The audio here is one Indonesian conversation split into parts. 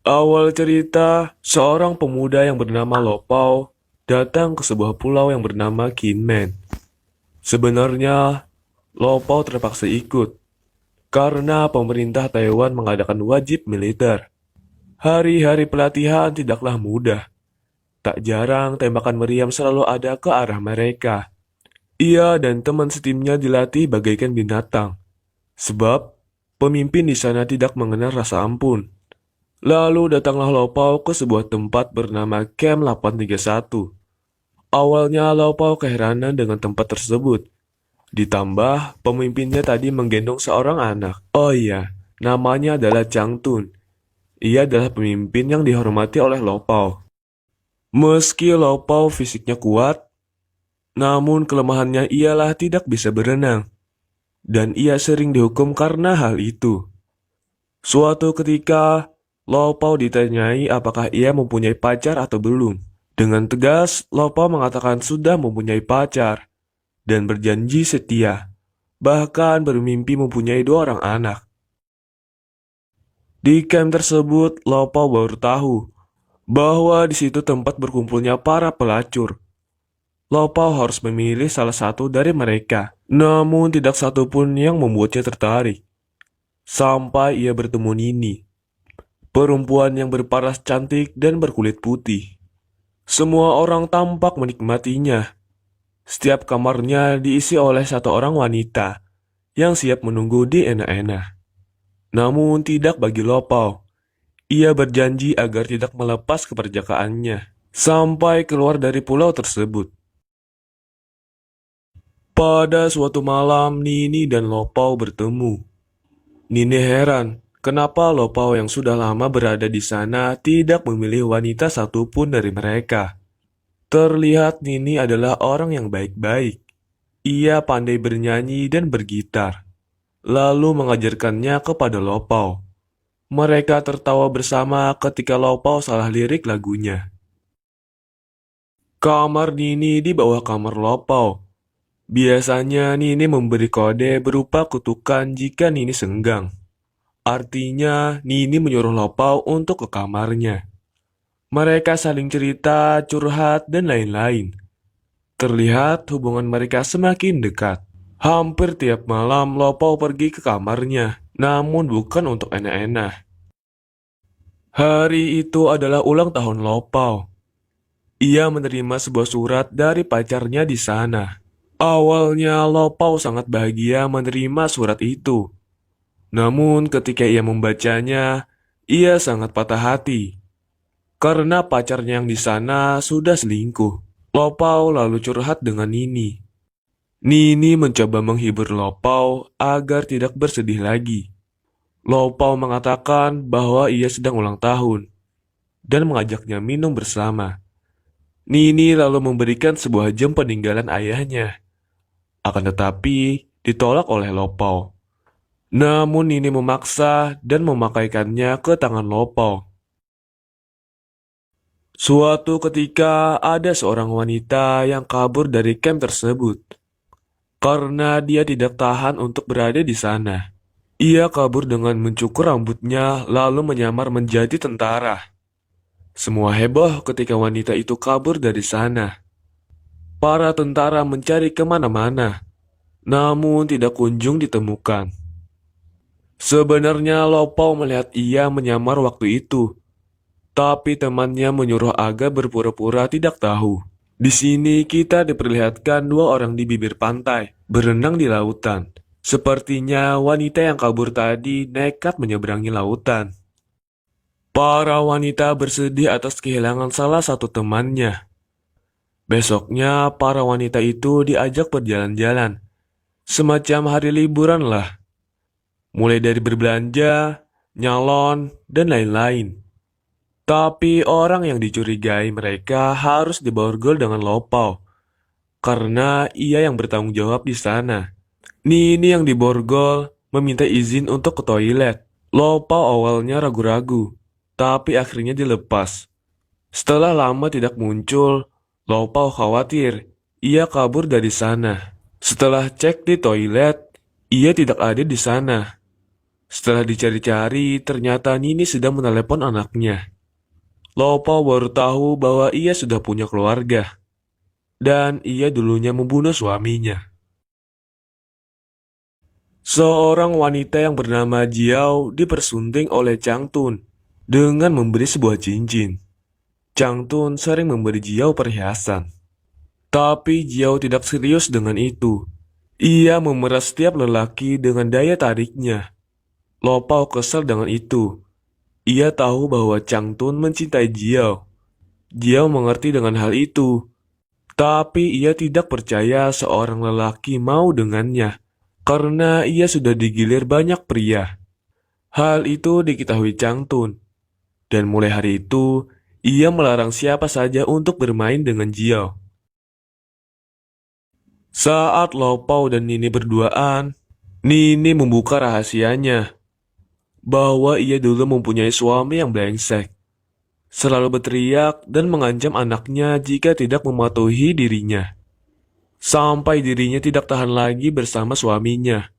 Awal cerita, seorang pemuda yang bernama Lopao datang ke sebuah pulau yang bernama Kinmen. Sebenarnya, Lopao terpaksa ikut karena pemerintah Taiwan mengadakan wajib militer. Hari-hari pelatihan tidaklah mudah. Tak jarang tembakan meriam selalu ada ke arah mereka. Ia dan teman setimnya dilatih bagaikan binatang, sebab pemimpin di sana tidak mengenal rasa ampun. Lalu datanglah Lopao ke sebuah tempat bernama Camp 831. Awalnya Lopao keheranan dengan tempat tersebut. Ditambah pemimpinnya tadi menggendong seorang anak. Oh iya, namanya adalah Chang Tun. Ia adalah pemimpin yang dihormati oleh Lopao. Meski Lopao fisiknya kuat, namun kelemahannya ialah tidak bisa berenang. Dan ia sering dihukum karena hal itu. Suatu ketika, Lopao ditanyai apakah ia mempunyai pacar atau belum. Dengan tegas, Lopao mengatakan sudah mempunyai pacar dan berjanji setia, bahkan bermimpi mempunyai 2 orang anak. Di camp tersebut, Lopao baru tahu bahwa di situ tempat berkumpulnya para pelacur. Lopao harus memilih salah satu dari mereka, namun tidak satu pun yang membuatnya tertarik. Sampai ia bertemu Nini, perempuan yang berparas cantik dan berkulit putih. Semua orang tampak menikmatinya. Setiap kamarnya diisi oleh satu orang wanita yang siap menunggu di enak-enak. Namun tidak bagi Lopao. Ia berjanji agar tidak melepas keperjakaannya sampai keluar dari pulau tersebut. Pada suatu malam, Nini dan Lopao bertemu. Nini heran, kenapa Lopao yang sudah lama berada di sana tidak memilih wanita satupun dari mereka. Terlihat Nini adalah orang yang baik-baik. Ia pandai bernyanyi dan bergitar, lalu mengajarkannya kepada Lopao. Mereka tertawa bersama ketika Lopao salah lirik lagunya. Kamar Nini di bawah kamar Lopao. Biasanya Nini memberi kode berupa kutukan jika Nini senggang. Artinya, Nini menyuruh Lopao untuk ke kamarnya. Mereka saling cerita, curhat, dan lain-lain. Terlihat hubungan mereka semakin dekat. Hampir tiap malam Lopao pergi ke kamarnya, namun bukan untuk enak-enak. Hari itu adalah ulang tahun Lopao. Ia menerima sebuah surat dari pacarnya di sana. Awalnya Lopao sangat bahagia menerima surat itu. Namun ketika ia membacanya, ia sangat patah hati. Karena pacarnya yang di sana sudah selingkuh. Lopao lalu curhat dengan Nini. Nini mencoba menghibur Lopao agar tidak bersedih lagi. Lopao mengatakan bahwa ia sedang ulang tahun dan mengajaknya minum bersama. Nini lalu memberikan sebuah jam peninggalan ayahnya. Akan tetapi ditolak oleh Lopao. Namun Nini memaksa dan memakaikannya ke tangan Lopao. Suatu ketika ada seorang wanita yang kabur dari camp tersebut karena dia tidak tahan untuk berada di sana. Ia kabur dengan mencukur rambutnya lalu menyamar menjadi tentara. Semua heboh ketika wanita itu kabur dari sana. Para tentara mencari kemana-mana, namun tidak kunjung ditemukan. Sebenarnya Lopao melihat ia menyamar waktu itu, tapi temannya menyuruh Aga berpura-pura tidak tahu. Di sini kita diperlihatkan 2 orang di bibir pantai, berenang di lautan. Sepertinya wanita yang kabur tadi nekat menyeberangi lautan. Para wanita bersedih atas kehilangan salah satu temannya. Besoknya, para wanita itu diajak berjalan-jalan. Semacam hari liburan lah. Mulai dari berbelanja, nyalon, dan lain-lain. Tapi orang yang dicurigai mereka harus diborgol dengan Lopao. Karena ia yang bertanggung jawab di sana. Nini yang diborgol meminta izin untuk ke toilet. Lopao awalnya ragu-ragu, tapi akhirnya dilepas. Setelah lama tidak muncul, Lopao khawatir ia kabur dari sana. Setelah cek di toilet, ia tidak ada di sana. Setelah dicari-cari, ternyata Nini sedang menelepon anaknya. Lopao baru tahu bahwa ia sudah punya keluarga, dan ia dulunya membunuh suaminya. Seorang wanita yang bernama Jiao dipersunting oleh Chang Tun dengan memberi sebuah cincin. Chang Tun sering memberi Jiao perhiasan. Tapi Jiao tidak serius dengan itu. Ia memeras setiap lelaki dengan daya tariknya. Lopao kesal dengan itu. Ia tahu bahwa Chang Tun mencintai Jiao. Jiao mengerti dengan hal itu. Tapi ia tidak percaya seorang lelaki mau dengannya. Karena ia sudah digilir banyak pria. Hal itu diketahui Chang Tun. Dan mulai hari itu, ia melarang siapa saja untuk bermain dengan Jiao. Saat Lopao dan Nini berduaan, Nini membuka rahasianya bahwa ia dulu mempunyai suami yang brengsek. Selalu berteriak dan mengancam anaknya jika tidak mematuhi dirinya. Sampai dirinya tidak tahan lagi bersama suaminya.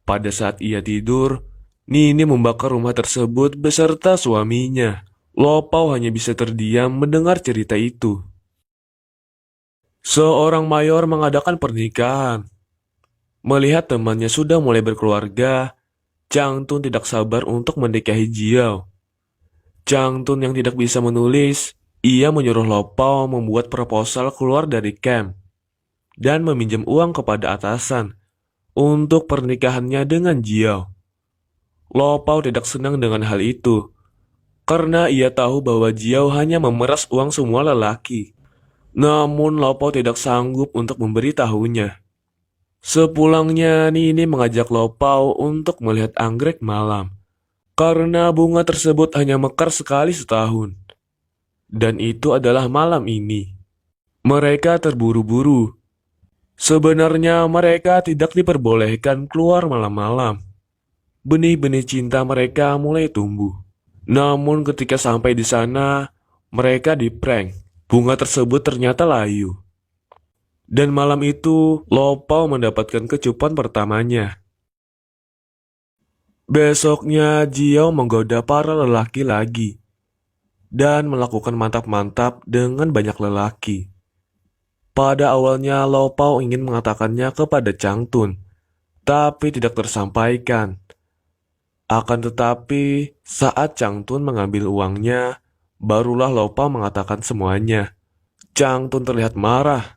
Pada saat ia tidur, Nini membakar rumah tersebut beserta suaminya. Lopao hanya bisa terdiam mendengar cerita itu. Seorang mayor mengadakan pernikahan. Melihat temannya sudah mulai berkeluarga, Chang Tun tidak sabar untuk menikahi Jiao. Chang Tun yang tidak bisa menulis, ia menyuruh Lopao membuat proposal keluar dari camp dan meminjam uang kepada atasan untuk pernikahannya dengan Jiao. Lopao tidak senang dengan hal itu, karena ia tahu bahwa Jiao hanya memeras uang semua lelaki. Namun Lopao tidak sanggup untuk memberitahunya. Sepulangnya, Nini mengajak Lopao untuk melihat anggrek malam, karena bunga tersebut hanya mekar sekali setahun. Dan itu adalah malam ini. Mereka terburu-buru. Sebenarnya mereka tidak diperbolehkan keluar malam-malam. Benih-benih cinta mereka mulai tumbuh. Namun ketika sampai di sana, mereka diprank. Bunga tersebut ternyata layu. Dan malam itu, Lopao mendapatkan kecupan pertamanya. Besoknya, Jiao menggoda para lelaki lagi dan melakukan mantap-mantap dengan banyak lelaki. Pada awalnya, Lopao ingin mengatakannya kepada Chang Tun, tapi tidak tersampaikan. Akan tetapi, saat Chang Tun mengambil uangnya, barulah Lopao mengatakan semuanya. Chang Tun terlihat marah.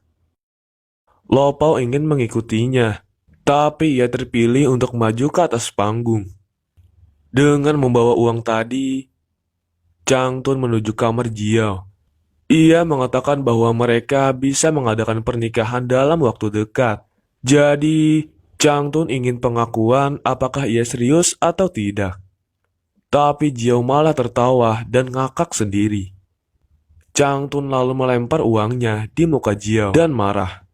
Lopao ingin mengikutinya, tapi ia terpilih untuk maju ke atas panggung. Dengan membawa uang tadi, Chang Tun menuju kamar Jiao. Ia mengatakan bahwa mereka bisa mengadakan pernikahan dalam waktu dekat. Jadi, Chang Tun ingin pengakuan apakah ia serius atau tidak. Tapi Jiao malah tertawa dan ngakak sendiri. Chang Tun lalu melempar uangnya di muka Jiao dan marah.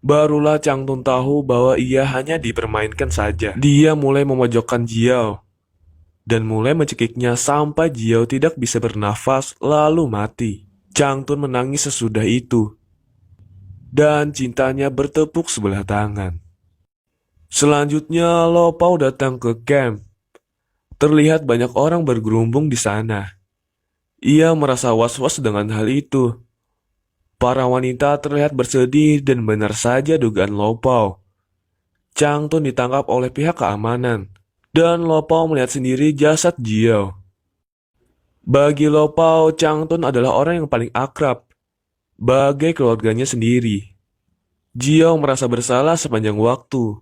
Barulah Chang Tun tahu bahwa ia hanya dipermainkan saja. Dia mulai memojokkan Jiao dan mulai mencekiknya sampai Jiao tidak bisa bernafas lalu mati. Chang Tun menangis sesudah itu dan cintanya bertepuk sebelah tangan. Selanjutnya Lopao datang ke camp. Terlihat banyak orang bergerumbung di sana. Ia merasa was-was dengan hal itu. Para wanita terlihat bersedih dan benar saja dugaan Lopao. Chang Tun ditangkap oleh pihak keamanan, dan Lopao melihat sendiri jasad Jiao. Bagi Lopao, Chang Tun adalah orang yang paling akrab, bagai keluarganya sendiri. Jiao merasa bersalah sepanjang waktu,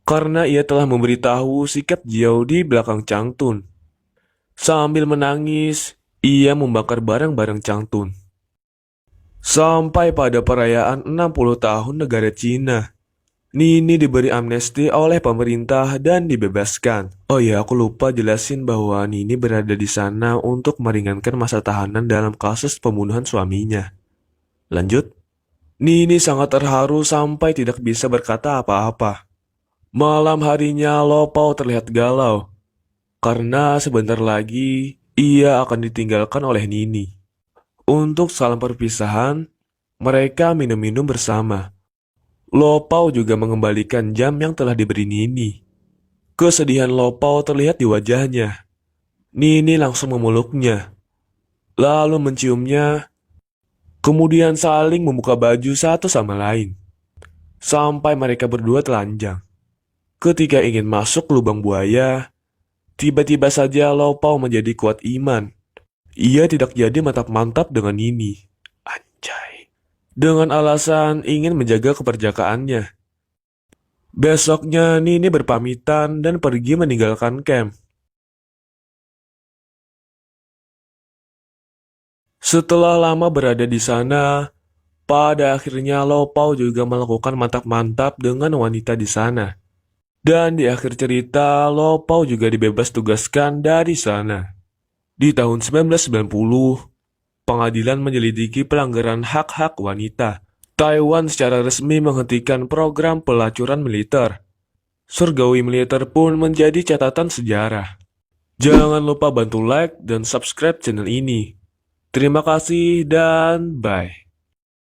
karena ia telah memberitahu sikap Jiao di belakang Chang Tun. Sambil menangis, ia membakar barang-barang Chang Tun. Sampai pada perayaan 60 tahun negara Cina, Nini diberi amnesti oleh pemerintah dan dibebaskan. Oh ya, aku lupa jelasin bahwa Nini berada di sana untuk meringankan masa tahanan dalam kasus pembunuhan suaminya. Lanjut. Nini sangat terharu sampai tidak bisa berkata apa-apa. Malam harinya Lopao terlihat galau, karena sebentar lagi ia akan ditinggalkan oleh Nini. Untuk salam perpisahan, mereka minum-minum bersama. Lopao juga mengembalikan jam yang telah diberi Nini. Kesedihan Lo Pao terlihat di wajahnya. Nini langsung memeluknya, lalu menciumnya, kemudian saling membuka baju satu sama lain, sampai mereka berdua telanjang. Ketika ingin masuk lubang buaya, tiba-tiba saja Lo Pao menjadi kuat iman. Ia tidak jadi mantap-mantap dengan Nini. Anjay. Dengan alasan ingin menjaga keperjakaannya. Besoknya Nini berpamitan dan pergi meninggalkan camp. Setelah lama berada di sana, pada akhirnya Lo Pao juga melakukan mantap-mantap dengan wanita di sana. Dan di akhir cerita, Lo Pao juga dibebas tugaskan dari sana. Di tahun 1990, pengadilan menyelidiki pelanggaran hak-hak wanita. Taiwan secara resmi menghentikan program pelacuran militer. Surgawi militer pun menjadi catatan sejarah. Jangan lupa bantu like dan subscribe channel ini. Terima kasih dan bye.